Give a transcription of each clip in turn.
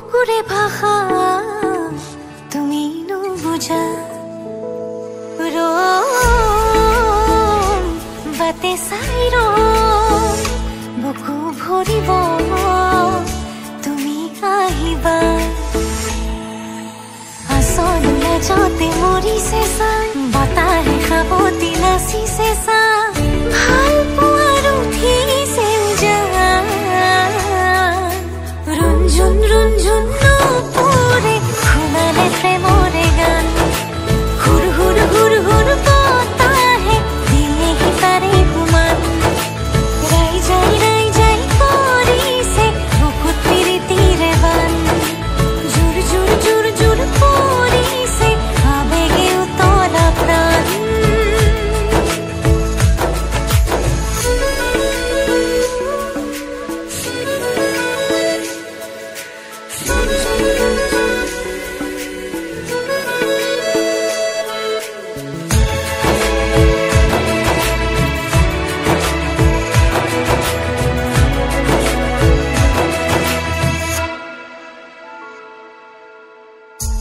বুকুৰে ভাষা তুমি নুবুজা বাটে চাই বুকু ভৰিব তুমি আহিবা আচলতে যতে মৰিছে চা বতাহে খাবতি নাচিছে চা ভাল পোৱাৰ উঠিছে উজান ৰুঞ্জুন ৰুঞ্জুন নপৰে শুনালে প্ৰেমৰে গান হুৰ হুৰ হুৰ হুৰ বতাহে দিলেহি তাৰে গুমান ৰাই যাই কৰিছে বুকুত প্ৰীতিৰে বান জোৰ জোৰ জোৰ জোৰ পৰিছে আবেগে উতলা প্ৰাণ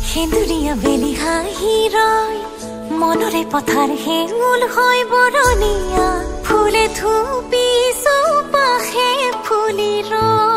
সেন্দুৰীয়া বেলি হাঁহি ৰয় মনৰে পথাৰ হেঙুল হয় বৰণীয়া ফুলে থুপি চৌপাশে ফুলি ৰয়